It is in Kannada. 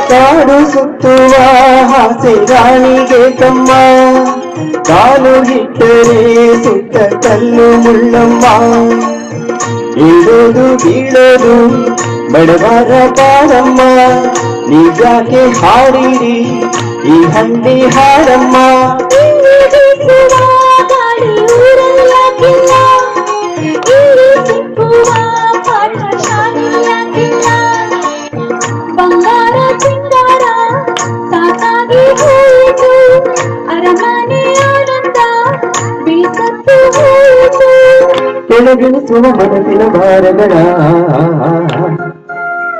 ಕಾಡು ಸುತ್ತುವ ಹಾಸೆ ರಾಣಿಗೆ ತಮ್ಮ ಕಾಲು ಹಿಟ್ಟರೆ ಸುತ್ತ ಕಲ್ಲು ಮುಳ್ಳಮ್ಮ ಇಡೋದು ಬೀಳೋದು ಬಡವರ ಪಾಡಮ್ಮ ನೀವ್ಯಾಕೆ ಹಾಡಿರಿ ಈ ಹಂದಿ ಹಾಡಮ್ಮ ಕೆಳಗಿಳಿಸುವ ಮನಸ್ಸಿನ ಭಾರಗಳ